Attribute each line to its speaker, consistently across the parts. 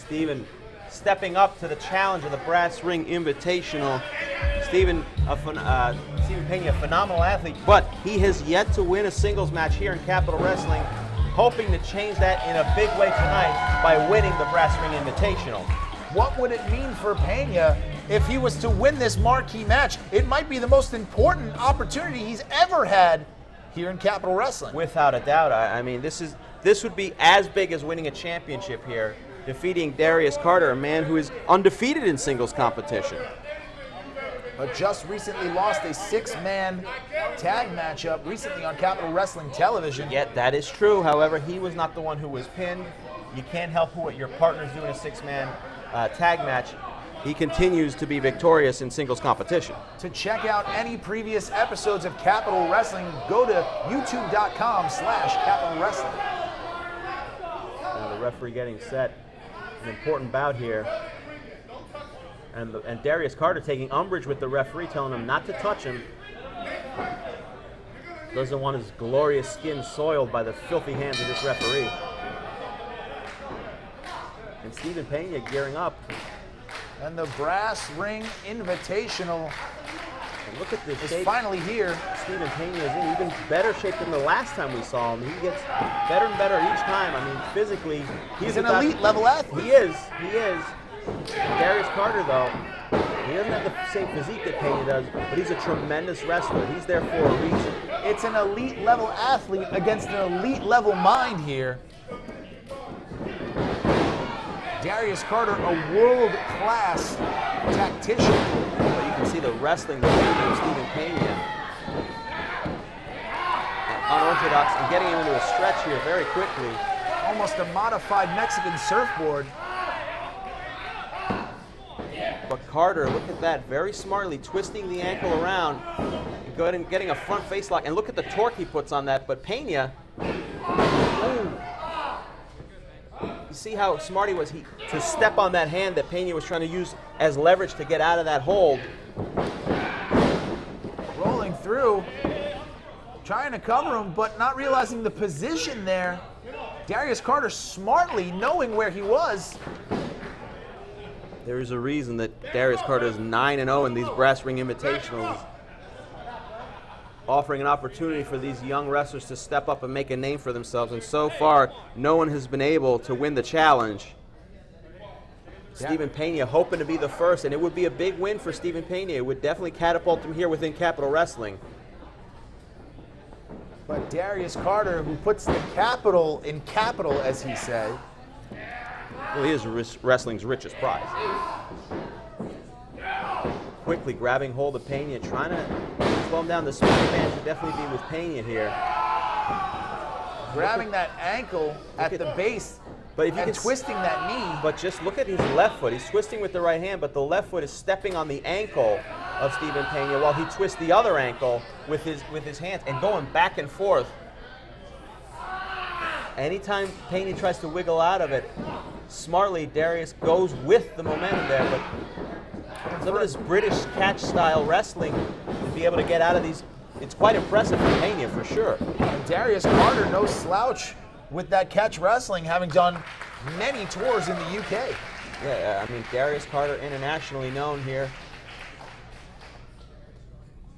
Speaker 1: Steven stepping up to the challenge of the Brass Ring Invitational. Steven Pena, a phenomenal athlete, but he has yet to win a singles match here in Capital Wrestling, hoping to change that in a big way tonight by winning the Brass Ring Invitational.
Speaker 2: What would it mean for Pena if he was to win this marquee match? It might be the most important opportunity he's ever had here in Capital Wrestling.
Speaker 1: Without a doubt. I mean, this would be as big as winning a championship here, defeating Darius Carter, a man who is undefeated in singles competition.
Speaker 2: But just recently lost a 6-man tag matchup recently on Capital Wrestling Television.
Speaker 1: Yeah, that is true. However, he was not the one who was pinned. You can't help what your partner's doing a 6-man tag match. He continues to be victorious in singles competition.
Speaker 2: To check out any previous episodes of Capital Wrestling, go to youtube.com/Capital Wrestling.
Speaker 1: Now the referee getting set. An important bout here. And Darius Carter taking umbrage with the referee, telling him not to touch him. Doesn't want his glorious skin soiled by the filthy hands of this referee. And Steven Pena gearing up.
Speaker 2: And the Brass Ring Invitational
Speaker 1: and look at this
Speaker 2: is finally here.
Speaker 1: Steven Pena is in even better shape than the last time we saw him. He gets better and better each time. I mean, physically,
Speaker 2: he's an elite level athlete.
Speaker 1: He is. Darius Carter, though, he doesn't have the same physique that Pena does, but he's a tremendous wrestler. He's there for a reason.
Speaker 2: It's an elite level athlete against an elite level mind here. Darius Carter, a world-class tactician.
Speaker 1: But you can see the wrestling of Steven Pena. Unorthodox and getting him into a stretch here very quickly.
Speaker 2: Almost a modified Mexican surfboard.
Speaker 1: But Carter, look at that, very smartly twisting the ankle around and getting a front face lock. And look at the torque he puts on that. But Pena, you see how smart he was to step on that hand that Pena was trying to use as leverage to get out of that hold.
Speaker 2: Rolling through, trying to cover him, but not realizing the position there. Darius Carter smartly knowing where he was.
Speaker 1: There is a reason that Darius Carter is 9-0 in these Brass Ring Invitationals, offering an opportunity for these young wrestlers to step up and make a name for themselves. And so far, no one has been able to win the challenge. Yeah. Steven Pena hoping to be the first, and it would be a big win for Steven Pena. It would definitely catapult him here within Capital Wrestling.
Speaker 2: But Darius Carter, who puts the capital in capital, as he said.
Speaker 1: Well, he is wrestling's richest prize. Quickly grabbing hold of Pena, trying to slow him down. The speed advantage would definitely be with Pena here.
Speaker 2: Grabbing that ankle at the base,
Speaker 1: but if you
Speaker 2: and twisting that knee.
Speaker 1: But just look at his left foot. He's twisting with the right hand, but the left foot is stepping on the ankle of Steven Pena while he twists the other ankle with his hands and going back and forth. Anytime Pena tries to wiggle out of it, smartly Darius goes with the momentum there, but some of this British catch-style wrestling to be able to get out of these, it's quite impressive for Pena for sure.
Speaker 2: And Darius Carter, no slouch with that catch wrestling, having done many tours in the UK.
Speaker 1: Yeah, I mean, Darius Carter, internationally known here.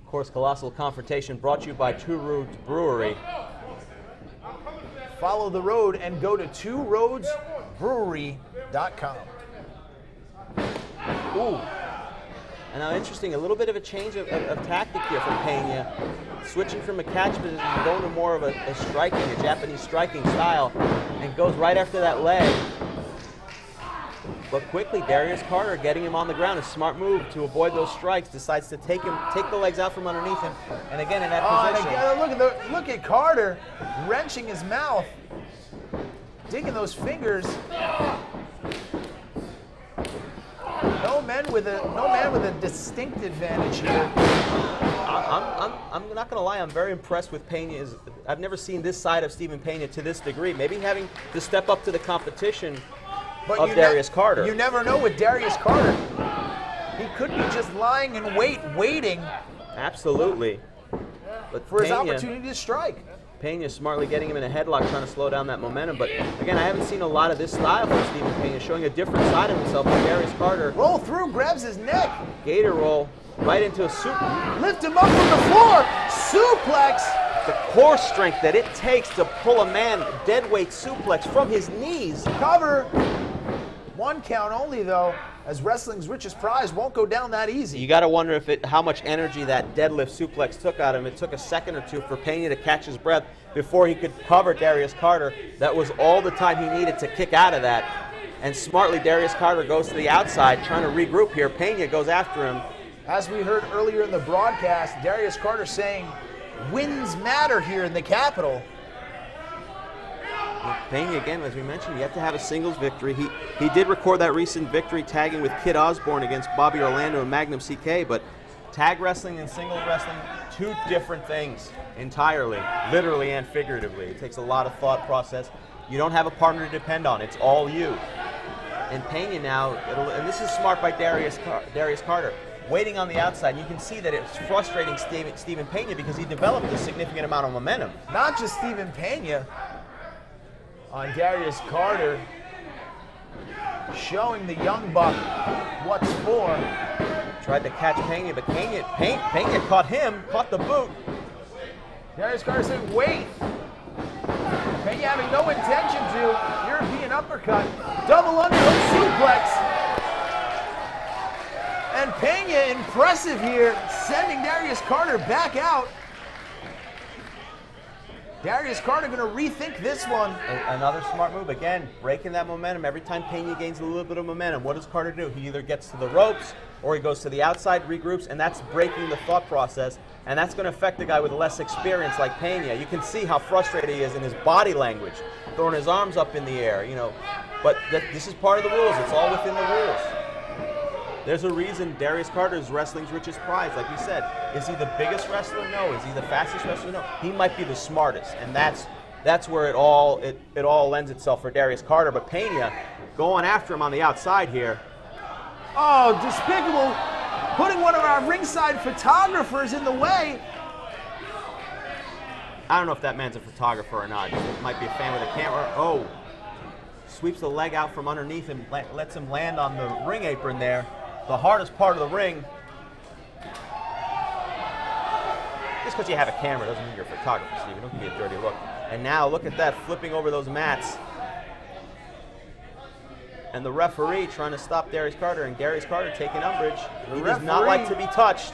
Speaker 1: Of course, Colossal Confrontation brought to you by Two Roads Brewery.
Speaker 2: Follow the road and go to tworoadsbrewery.com.
Speaker 1: Ooh. And now interesting, a little bit of a change of tactic here from Pena. Switching from a catch position and going to more of a Japanese striking style, and goes right after that leg. But quickly, Darius Carter getting him on the ground, a smart move to avoid those strikes, decides to take the legs out from underneath him, and again in that position.
Speaker 2: And again, look at Carter wrenching his mouth, digging those fingers. No man with a distinct advantage here.
Speaker 1: I'm not going to lie, I'm very impressed with Pena. I've never seen this side of Steven Pena to this degree. Maybe having to step up to the competition of Darius Carter.
Speaker 2: You never know with Darius Carter. He could be just lying in wait, waiting.
Speaker 1: Absolutely. But
Speaker 2: for his opportunity to strike.
Speaker 1: Pena smartly getting him in a headlock, trying to slow down that momentum. But again, I haven't seen a lot of this style from Stephen Pena, showing a different side of himself. Darius Carter.
Speaker 2: Roll through, grabs his neck.
Speaker 1: Gator roll right into a super.
Speaker 2: Lift him up from the floor. Suplex.
Speaker 1: The core strength that it takes to pull a man dead weight suplex from his knees.
Speaker 2: Cover. 1 count only, though, as wrestling's richest prize won't go down that easy.
Speaker 1: You got to wonder how much energy that deadlift suplex took out of him. It took a second or two for Pena to catch his breath before he could cover Darius Carter. That was all the time he needed to kick out of that. And smartly, Darius Carter goes to the outside, trying to regroup here. Pena goes after him.
Speaker 2: As we heard earlier in the broadcast, Darius Carter saying, wins matter here in the Capitol.
Speaker 1: Pena, again, as we mentioned, yet to have a singles victory. He did record that recent victory tagging with Kid Osborne against Bobby Orlando and Magnum CK, but tag wrestling and singles wrestling, 2 different things entirely, literally and figuratively. It takes a lot of thought process. You don't have a partner to depend on. It's all you. And Pena now, and this is smart by Darius Carter, waiting on the outside. You can see that it's frustrating Stephen Pena because he developed a significant amount of momentum.
Speaker 2: Not just Stephen Pena. On Darius Carter, showing the young buck what's for.
Speaker 1: Tried to catch Pena, but Pena caught him, caught the boot.
Speaker 2: Darius Carter said, wait. Pena having no intention to. European uppercut. Double underhook suplex. And Pena, impressive here, sending Darius Carter back out. Darius Carter going to rethink this one.
Speaker 1: Another smart move. Again, breaking that momentum. Every time Pena gains a little bit of momentum, what does Carter do? He either gets to the ropes or he goes to the outside, regroups, and that's breaking the thought process. And that's going to affect a guy with less experience like Pena. You can see how frustrated he is in his body language, throwing his arms up in the air, you know. But this is part of the rules. It's all within the rules. There's a reason Darius Carter is wrestling's richest prize. Like we said, is he the biggest wrestler? No. Is he the fastest wrestler? No. He might be the smartest, and that's where it all lends itself for Darius Carter. But Pena going after him on the outside here.
Speaker 2: Oh, despicable! Putting one of our ringside photographers in the way.
Speaker 1: I don't know if that man's a photographer or not. He might be a fan with a camera. Oh, sweeps the leg out from underneath him, lets him land on the ring apron there. The hardest part of the ring. Just because you have a camera doesn't mean you're a photographer, Steve. Don't give me a dirty look. And now look at that, flipping over those mats. And the referee trying to stop Darius Carter, and Darius Carter taking umbrage. He does not like to be touched.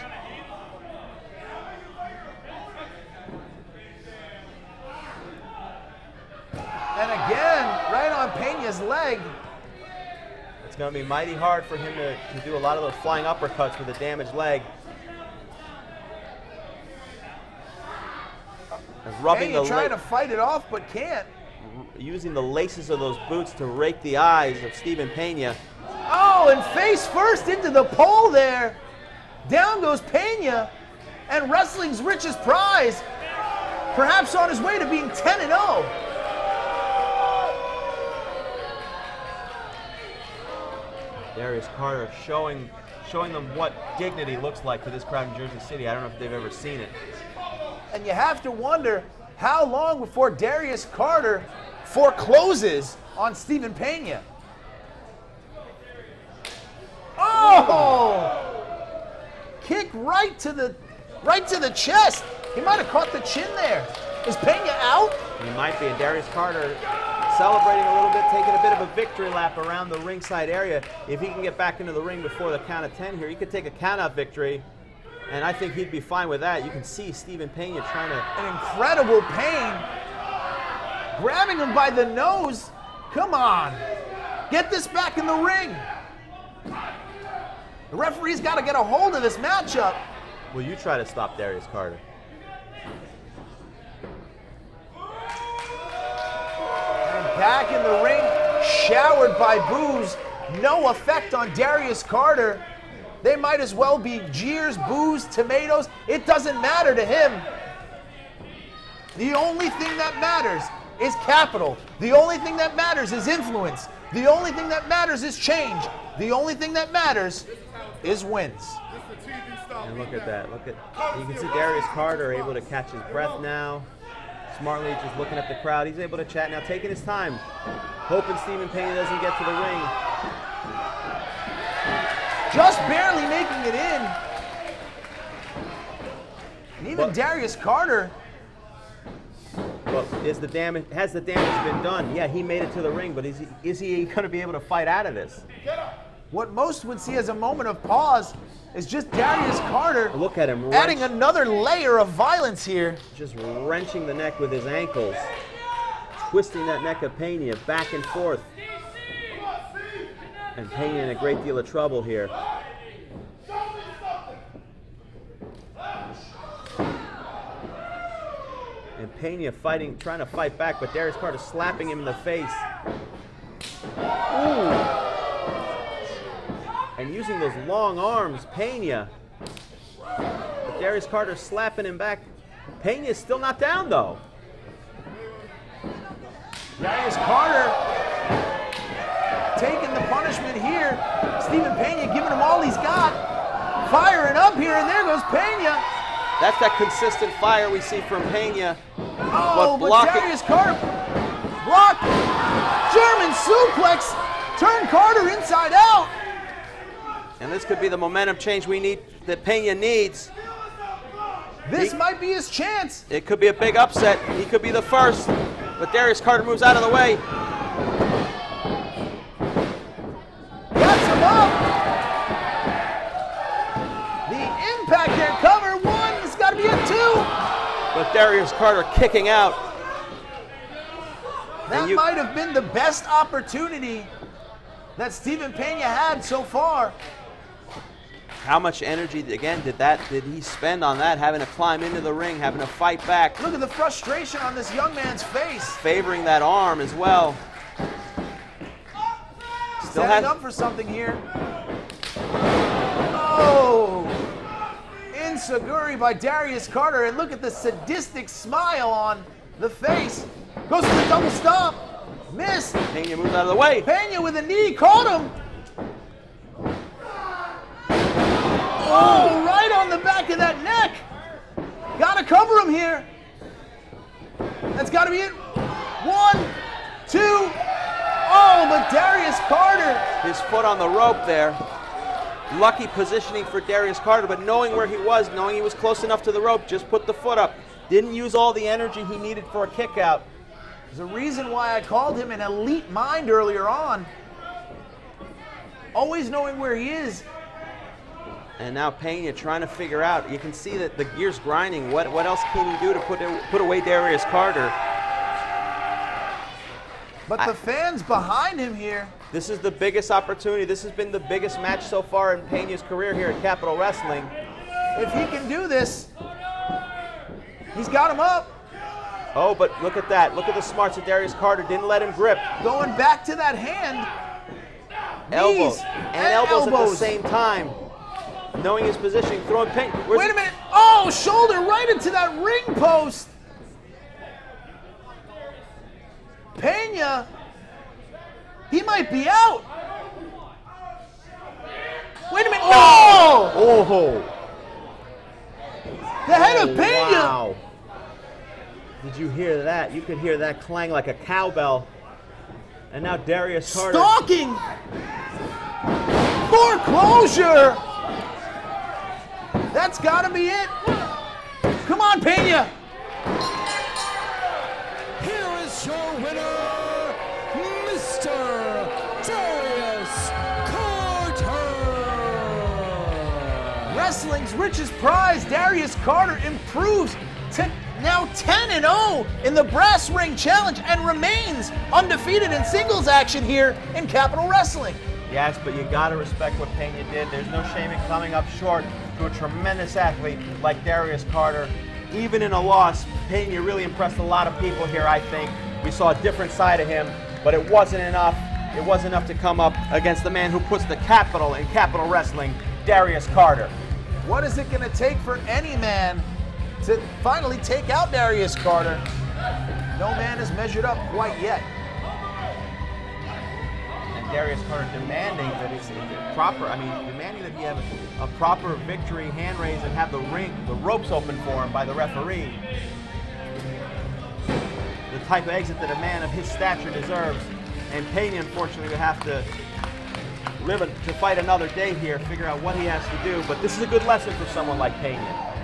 Speaker 2: And again, right on Pena's leg.
Speaker 1: It's going to be mighty hard for him to do a lot of those flying uppercuts with a damaged leg. And rubbing
Speaker 2: Pena trying to fight it off, but can't.
Speaker 1: Using the laces of those boots to rake the eyes of Stephen Pena.
Speaker 2: Oh, and face first into the pole there. Down goes Pena, and wrestling's richest prize, perhaps on his way to being 10-0.
Speaker 1: Darius Carter showing them what dignity looks like to this crowd in Jersey City. I don't know if they've ever seen it.
Speaker 2: And you have to wonder how long before Darius Carter forecloses on Stephen Pena. Oh! Kick right to the chest. He might have caught the chin there. Is Pena out?
Speaker 1: He might be. And Darius Carter celebrating a little bit, taking a bit of a victory lap around the ringside area. If he can get back into the ring before the count of 10 here, he could take a count-out victory, and I think he'd be fine with that. You can see Stephen Pena trying to...
Speaker 2: An incredible pain. Grabbing him by the nose. Come on. Get this back in the ring. The referee's got to get a hold of this matchup.
Speaker 1: Will you try to stop Darius Carter?
Speaker 2: Back in the ring, showered by boos. No effect on Darius Carter. They might as well be jeers, boos, tomatoes. It doesn't matter to him. The only thing that matters is capital. The only thing that matters is influence. The only thing that matters is change. The only thing that matters is wins.
Speaker 1: And look at that. You can see Darius Carter able to catch his breath now. Smartly just looking at the crowd. He's able to chat now, taking his time, hoping Stephen Pena doesn't get to the ring.
Speaker 2: Just barely making it in. And even Darius Carter.
Speaker 1: Well, has the damage been done? Yeah, he made it to the ring, but is he going to be able to fight out of this?
Speaker 2: What most would see as a moment of pause is just Darius Carter.
Speaker 1: Look at him
Speaker 2: adding another layer of violence here.
Speaker 1: Just wrenching the neck with his ankles, twisting that neck of Pena back and forth. And Pena in a great deal of trouble here. And Pena trying to fight back, but Darius Carter slapping him in the face. Ooh. And using those long arms, Pena. But Darius Carter slapping him back. Pena is still not down, though.
Speaker 2: Darius Carter taking the punishment here. Stephen Pena giving him all he's got. Firing up here, and there goes Pena.
Speaker 1: That's that consistent fire we see from Pena.
Speaker 2: Oh, but Darius Carter blocked. German suplex. Turn Carter inside out.
Speaker 1: And this could be the momentum change that Pena needs.
Speaker 2: This might be his chance.
Speaker 1: It could be a big upset. He could be the first. But Darius Carter moves out of the way.
Speaker 2: Gets him up. The impact there, cover one. It's got to be a two.
Speaker 1: But Darius Carter kicking out.
Speaker 2: That might have been the best opportunity that Stephen Pena had so far.
Speaker 1: How much energy, again, did he spend on that, having to climb into the ring, having to fight back?
Speaker 2: Look at the frustration on this young man's face.
Speaker 1: Favoring that arm as well. Still
Speaker 2: setting up for something here. Oh! Enziguri by Darius Carter, and look at the sadistic smile on the face. Goes for the double stomp. Missed.
Speaker 1: Pena moves out of the way.
Speaker 2: Pena with a knee, caught him. Oh, right on the back of that neck. Gotta cover him here. That's gotta be it. 1, 2. Oh, but Darius Carter.
Speaker 1: His foot on the rope there. Lucky positioning for Darius Carter, but knowing where he was, knowing he was close enough to the rope, just put the foot up. Didn't use all the energy he needed for a kick out.
Speaker 2: There's a reason why I called him an elite mind earlier on. Always knowing where he is.
Speaker 1: And now Pena trying to figure out. You can see that the gear's grinding. What else can he do to put away Darius Carter?
Speaker 2: But the fans behind him here.
Speaker 1: This is the biggest opportunity. This has been the biggest match so far in Pena's career here at Capitol Wrestling.
Speaker 2: If he can do this, he's got him up.
Speaker 1: Oh, but look at that. Look at the smarts of Darius Carter. Didn't let him grip.
Speaker 2: Going back to that hand.
Speaker 1: Elbows. And elbows at the same time. Knowing his positioning, throwing Pena.
Speaker 2: Wait a minute. Oh, shoulder right into that ring post. Pena, he might be out. Wait a minute.
Speaker 1: Oh! Oh!
Speaker 2: The head of Pena.
Speaker 1: Wow. Did you hear that? You could hear that clang like a cowbell. And now Darius Carter.
Speaker 2: Stalking. Foreclosure. That's got to be it. Come on, Pena.
Speaker 3: Here is your winner, Mr. Darius Carter.
Speaker 2: Wrestling's richest prize, Darius Carter improves to now 10-0 in the Brass Ring Challenge and remains undefeated in singles action here in Capitol Wrestling.
Speaker 1: Yes, but you got to respect what Pena did. There's no shame in coming up short to a tremendous athlete like Darius Carter. Even in a loss, Pena really impressed a lot of people here, I think. We saw a different side of him, but it wasn't enough. It wasn't enough to come up against the man who puts the capital in Capitol Wrestling, Darius Carter.
Speaker 2: What is it going to take for any man to finally take out Darius Carter? No man has measured up quite yet.
Speaker 1: Darius Carter demanding that it's proper, demanding that he have a proper victory hand raise and have the ropes open for him by the referee. the type of exit that a man of his stature deserves. And Pena, unfortunately, will have to to fight another day here, figure out what he has to do. But this is a good lesson for someone like Pena.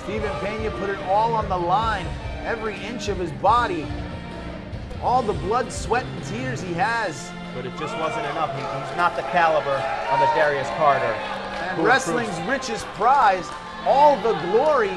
Speaker 2: Steven Pena put it all on the line, every inch of his body, all the blood, sweat, and tears he has.
Speaker 1: But it just wasn't enough. He's not the caliber of a Darius Carter.
Speaker 2: And wrestling's richest prize, all the glory